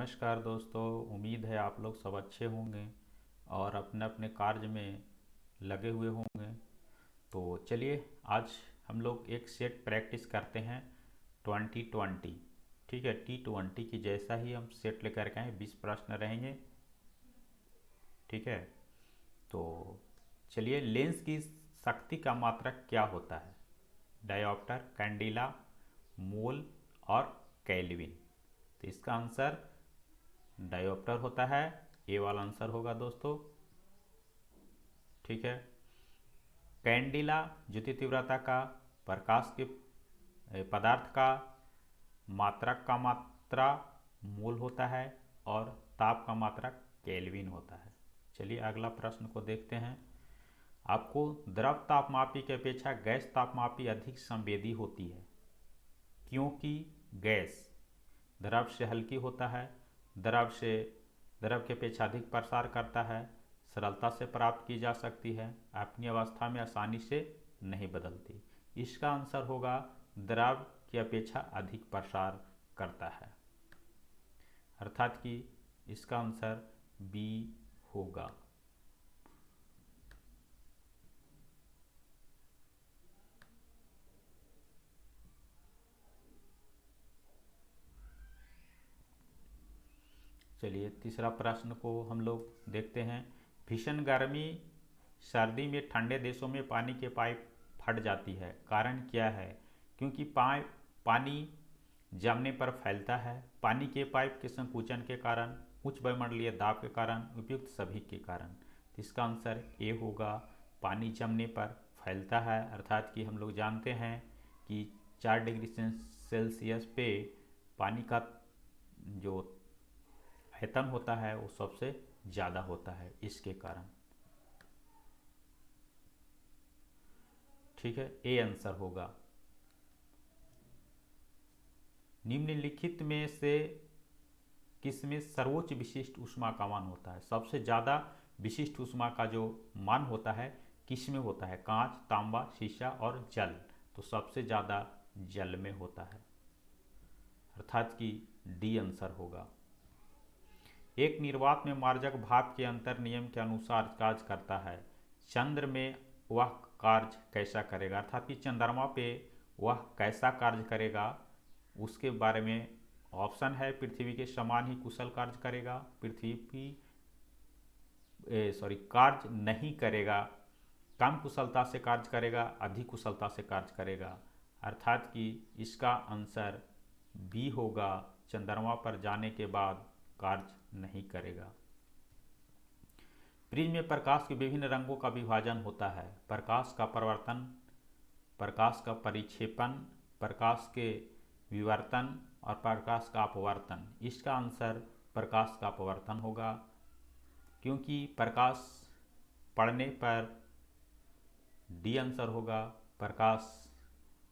नमस्कार दोस्तों। उम्मीद है आप लोग सब अच्छे होंगे और अपने अपने कार्य में लगे हुए होंगे। तो चलिए आज हम लोग एक सेट प्रैक्टिस करते हैं 2020। ठीक है, T20 की जैसा ही हम सेट लेकर के आए, 20 प्रश्न रहेंगे। ठीक है, तो चलिए, लेंस की शक्ति का मात्रक क्या होता है? डायोप्टर, कैंडिला, मोल और केल्विन। तो इसका आंसर डायोप्टर होता है। ए वाला आंसर होगा दोस्तों। ठीक है, कैंडिला ज्योति तीव्रता का, प्रकाश के पदार्थ का मात्रक का मात्रा मोल होता है और ताप का मात्रक केल्विन होता है। चलिए अगला प्रश्न को देखते हैं। आपको द्रव तापमापी की अपेक्षा गैस तापमापी अधिक संवेदी होती है, क्योंकि गैस द्रव से हल्की होता है, द्रव की अपेक्षा अधिक प्रसार करता है, सरलता से प्राप्त की जा सकती है, अपनी अवस्था में आसानी से नहीं बदलती। इसका आंसर होगा द्रव की अपेक्षा अधिक प्रसार करता है, अर्थात कि इसका आंसर बी होगा। चलिए तीसरा प्रश्न को हम लोग देखते हैं। भीषण गर्मी सर्दी में ठंडे देशों में पानी के पाइप फट जाती है, कारण क्या है? क्योंकि पानी जमने पर फैलता है, पानी के पाइप के संकुचन के कारण, उच्च वायुमंडलीय दाब के कारण, उपयुक्त सभी के कारण। तो इसका आंसर ए होगा, पानी जमने पर फैलता है। अर्थात कि हम लोग जानते हैं कि 4 डिग्री सेल्सियस पे पानी का जो आयतन होता है वो सबसे ज़्यादा होता है, इसके कारण। ठीक है, ए आंसर होगा। निम्नलिखित में से किसमें सर्वोच्च विशिष्ट ऊष्मा का मान होता है? सबसे ज़्यादा विशिष्ट ऊष्मा का जो मान होता है किस में होता है? कांच, तांबा, शीशा और जल। तो सबसे ज़्यादा जल में होता है, अर्थात कि डी आंसर होगा। एक निर्वात में मार्जक भाप के अंतर नियम के अनुसार कार्य करता है, चंद्र में वह कार्य कैसा करेगा? अर्थात कि चंद्रमा पे वह कैसा कार्य करेगा, उसके बारे में ऑप्शन है। पृथ्वी के समान ही कुशल कार्य करेगा, पृथ्वी की कार्य नहीं करेगा, कम कुशलता से कार्य करेगा, अधिक कुशलता से कार्य करेगा। अर्थात कि इसका आंसर बी होगा, चंद्रमा पर जाने के बाद कार्य नहीं करेगा। प्रिज्म में प्रकाश के विभिन्न रंगों का विभाजन होता है, प्रकाश का परावर्तन, प्रकाश का परिक्षेपण, प्रकाश के विवर्तन और प्रकाश का अपवर्तन। इसका आंसर प्रकाश का अपवर्तन होगा, क्योंकि प्रकाश पड़ने पर डी आंसर होगा। प्रकाश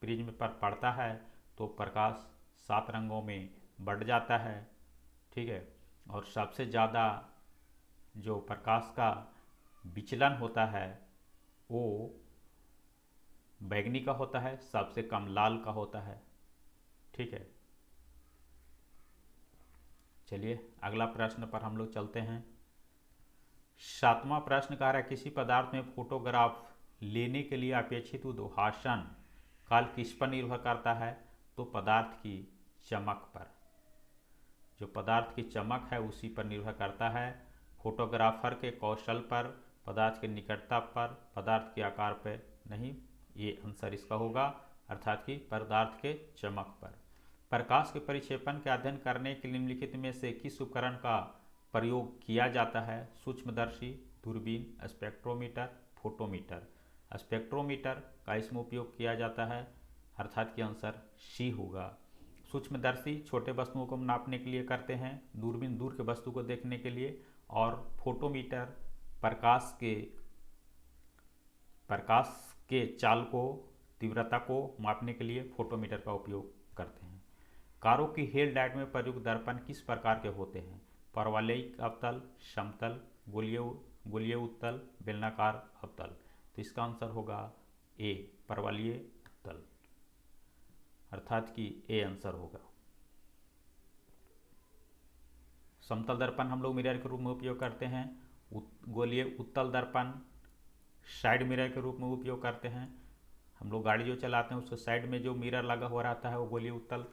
प्रिज्म पर पड़ता है तो प्रकाश 7 रंगों में बढ़ जाता है। ठीक है, और सबसे ज़्यादा जो प्रकाश का विचलन होता है वो बैंगनी का होता है, सबसे कम लाल का होता है। ठीक है, चलिए अगला प्रश्न पर हम लोग चलते हैं। 7वां प्रश्न कह रहा है, किसी पदार्थ में फोटोग्राफ लेने के लिए अपेक्षित उद्भाषण काल किस पर निर्भर करता है? तो पदार्थ की चमक पर। जो पदार्थ की चमक है उसी पर निर्भर करता है, फोटोग्राफर के कौशल पर, पदार्थ की निकटता पर, पदार्थ के आकार पर नहीं। ये आंसर इसका होगा, अर्थात कि पदार्थ के चमक पर। प्रकाश के परिक्षेपण के अध्ययन करने के निम्नलिखित में से किस उपकरण का प्रयोग किया जाता है? सूक्ष्मदर्शी, दूरबीन, स्पेक्ट्रोमीटर, फोटोमीटर। स्पेक्ट्रोमीटर का इसमें उपयोग किया जाता है, अर्थात कि आंसर सी होगा। सूक्ष्मदर्शी छोटे वस्तुओं को नापने के लिए करते हैं, दूरबीन दूर के वस्तु को देखने के लिए, और फोटोमीटर प्रकाश के चाल को, तीव्रता को मापने के लिए फोटोमीटर का उपयोग करते हैं। कारों की हेडलाइट में प्रयुक्त दर्पण किस प्रकार के होते हैं? परवलयिक अवतल, समतल, गोलीय उत्तल, बेलनाकार अवतल। तो इसका आंसर होगा ए, परवलयीय उत्तल, अर्थात कि ए आंसर होगा। समतल दर्पण हम लोग मिरर के रूप में उपयोग करते हैं। गोलीय उत्तल दर्पण साइड मिरर के रूप में उपयोग करते हैं। हम लोग गाड़ी जो चलाते हैं उसके साइड में जो मिरर लगा हुआ रहता है वो गोलीय उत्तल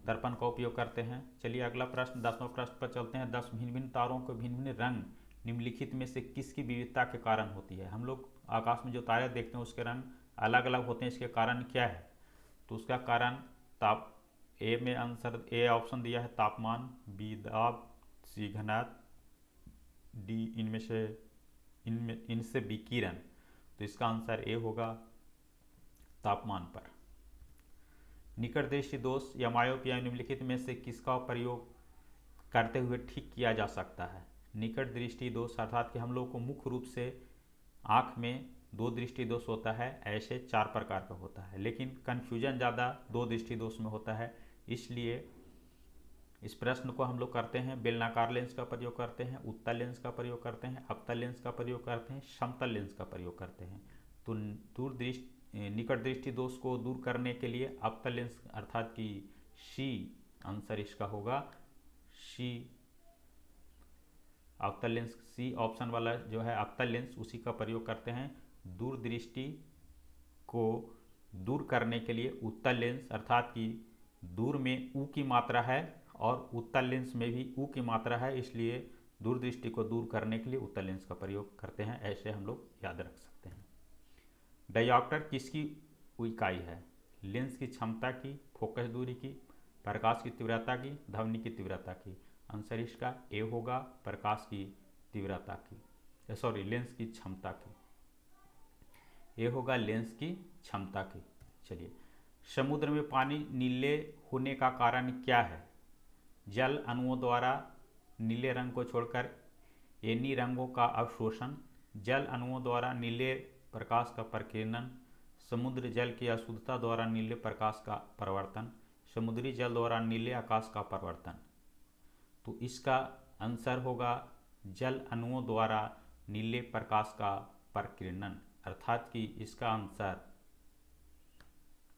दर्पण का उपयोग करते हैं। चलिए अगला प्रश्न 10वां प्रश्न पर चलते हैं। 10 भिन्न भिन्न तारों के भिन्न भिन्न रंग निम्नलिखित में से किसकी विविधता के कारण होती है। हम लोग आकाश में जो तारे देखते हैं उसके रंग अलग अलग होते हैं, इसके कारण क्या है? तो उसका कारण ताप ए में आंसर ए ऑप्शन दिया है तापमान, बी दाब, सी घनत्व, डी इनसे विकिरण। तो इसका आंसर ए होगा तापमान पर। निकट दृष्टि दोष या मायोपिया निम्नलिखित में से किसका प्रयोग करते हुए ठीक किया जा सकता है? निकट दृष्टि दोष अर्थात कि हम लोग को मुख्य रूप से आँख में 2 दृष्टि दोष होता है, ऐसे 4 प्रकार का होता है, लेकिन कन्फ्यूजन ज़्यादा 2 दृष्टि दोष में होता है। इसलिए इस प्रश्न को हम लोग करते हैं बेलनाकार लेंस का प्रयोग करते हैं, उत्तल लेंस का प्रयोग करते हैं, अवतल लेंस का प्रयोग करते हैं, समतल लेंस का प्रयोग करते हैं। तो निकट दृष्टि दोष को दूर करने के लिए अवतल लेंस अर्थात कि सी आंसर इसका होगा, सी अवतल लेंस, सी ऑप्शन वाला जो है अवतल लेंस उसी का प्रयोग करते हैं। दूर दृष्टि को दूर करने के लिए उत्तल लेंस अर्थात कि दूर में ऊ की मात्रा है और उत्तल लेंस में भी ऊ की मात्रा है, इसलिए दूरदृष्टि को दूर करने के लिए उत्तल लेंस का प्रयोग करते हैं, ऐसे हम लोग याद रख सकते हैं। डायोप्टर किसकी इकाई है? लेंस की क्षमता की, फोकस दूरी की, प्रकाश की तीव्रता की, ध्वनि की तीव्रता की। आंसर इसका ए होगा प्रकाश की तीव्रता की, सॉरी लेंस की क्षमता की। ए होगा लेंस की क्षमता की। चलिए, समुद्र में पानी नीले होने का कारण क्या है? जल अणुओं द्वारा नीले रंग को छोड़कर एनी रंगों का अवशोषण, जल अणुओं द्वारा नीले प्रकाश का प्रकीर्णन, समुद्र जल की अशुद्धता द्वारा नीले प्रकाश का प्रवर्तन, समुद्री जल द्वारा नीले आकाश का प्रवर्तन। तो इसका आंसर होगा जल अणुओं द्वारा नीले प्रकाश का प्रकीर्णन, अर्थात कि इसका आंसर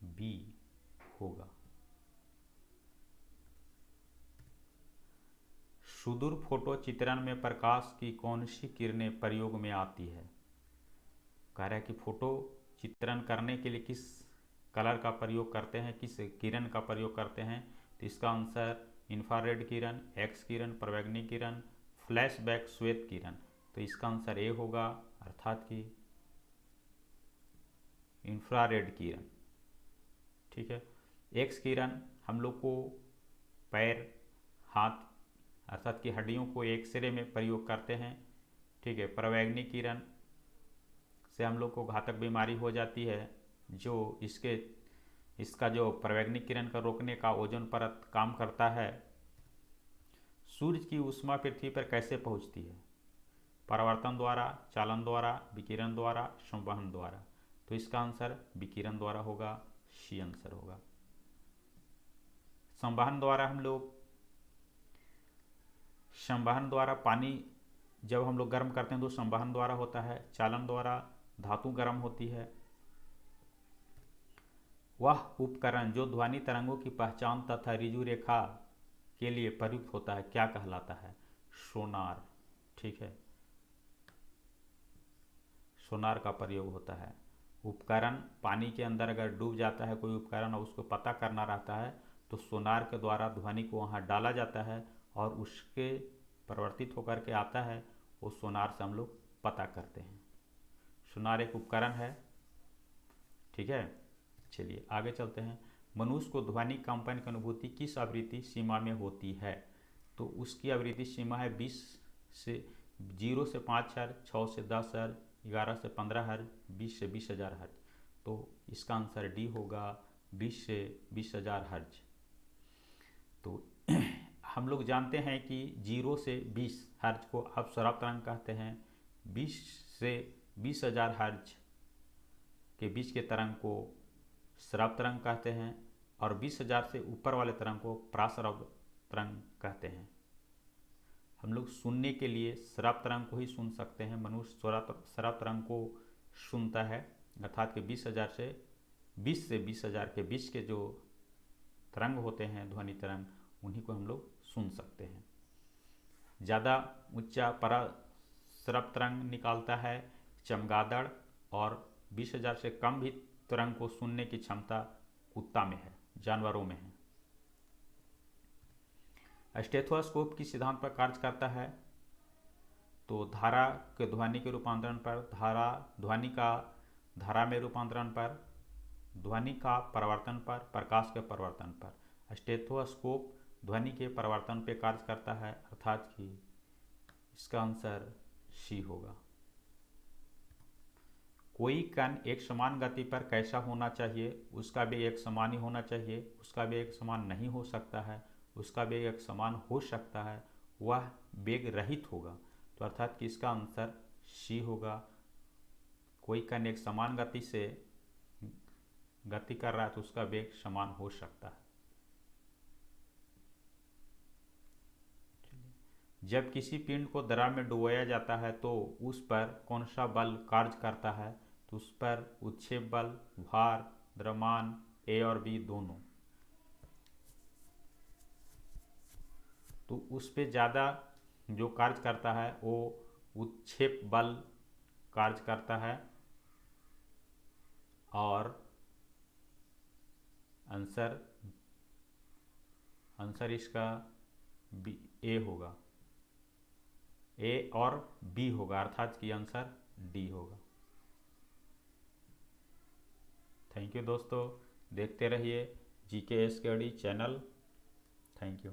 बी होगा। सुदूर फोटो चित्रण में प्रकाश की कौन सी किरणें प्रयोग में आती है? कह रहा है कि फोटो चित्रण करने के लिए किस कलर का प्रयोग करते हैं, किस किरण का प्रयोग करते हैं? तो इसका आंसर इंफ्रारेड किरण, एक्स किरण, प्रवैग्नि किरण, फ्लैशबैक श्वेत किरण। तो इसका आंसर ए होगा अर्थात कि इंफ्रारेड किरण। ठीक है। एक्स किरण हम लोग को पैर, हाथ अर्थात कि हड्डियों को एक्सरे में प्रयोग करते हैं। ठीक है। प्रवैग्नि किरण से हम लोग को घातक बीमारी हो जाती है, जो इसका जो प्रवैग्नि किरण का रोकने का ओजोन परत काम करता है। सूर्य की ऊष्मा पृथ्वी पर कैसे पहुंचती है? परावर्तन द्वारा, चालन द्वारा, विकिरण द्वारा, संवहन द्वारा। तो इसका आंसर विकिरण द्वारा होगा, सी आंसर होगा। संवहन द्वारा पानी जब हम लोग गर्म करते हैं तो संवहन द्वारा होता है। चालन द्वारा धातु गर्म होती है। वह उपकरण जो ध्वनि तरंगों की पहचान तथा ऋजु रेखा के लिए प्रयुक्त होता है क्या कहलाता है? सोनार। ठीक है, सोनार का प्रयोग होता है। उपकरण पानी के अंदर अगर डूब जाता है कोई उपकरण और उसको पता करना रहता है तो सोनार के द्वारा ध्वनि को वहाँ डाला जाता है और उसके परिवर्तित होकर के आता है, वो सोनार से हम लोग पता करते हैं। सोनार एक उपकरण है। ठीक है, चलिए आगे चलते हैं। मनुष्य को ध्वनि कंपन की अनुभूति किस आवृत्ति सीमा में होती है? तो उसकी आवृत्ति सीमा है 0 से 5 हर्ज, 6 से 10 हर्ज, 11 से 15 हर्ज, 20 से 20,000 हर्ज। तो इसका आंसर डी होगा 20 से 20,000 हर्ज। तो हम लोग जानते हैं कि 0 से 20 हर्ज को आप श्रव्य तरंग कहते हैं, 20 से 20,000 हर्ज के बीच के तरंग को श्रव्य तरंग कहते हैं और 20,000 से ऊपर वाले तरंग को पराश्रव्य तरंग कहते हैं। हम लोग सुनने के लिए श्रव्य तरंग को ही सुन सकते हैं। मनुष्य श्रव्य तरंग को सुनता है, अर्थात कि 20,000 से 20,000 के बीच के जो तरंग होते हैं ध्वनि तरंग, उन्हीं को हम लोग सुन सकते हैं। ज़्यादा ऊंचा परास्रव तरंग निकालता है चमगादड़, और 20,000 से कम भी तरंग को सुनने की क्षमता कुत्ता में है, जानवरों में है। स्टेथोस्कोप किस सिद्धांत पर कार्य करता है? तो धारा के ध्वनि के रूपांतरण पर, ध्वनि का धारा में रूपांतरण पर, ध्वनि का परिवर्तन पर, प्रकाश के परिवर्तन पर। स्टेथोस्कोप ध्वनि के परिवर्तन पर कार्य करता है, अर्थात कि इसका आंसर सी होगा। कोई कण एक समान गति पर कैसा होना चाहिए? उसका वेग एक समान ही होना चाहिए, उसका वेग एक समान नहीं हो सकता है, उसका वेग एक समान हो सकता है, वह वेग रहित होगा। तो अर्थात कि इसका आंसर सी होगा। कोई कण एक समान गति से गति कर रहा है तो उसका वेग समान हो सकता है। जब किसी पिंड को द्रव में डुबोया जाता है तो उस पर कौन सा बल कार्य करता है? तो उस पर उत्क्षेप बल, भार, द्रव्यमान, ए और बी दोनों। तो उस पे ज़्यादा जो कार्य करता है वो उत्क्षेप बल कार्य करता है, और आंसर इसका बी ए होगा, ए और बी होगा, अर्थात कि आंसर डी होगा। थैंक यू दोस्तों, देखते रहिए GK SKD channel. Thank you.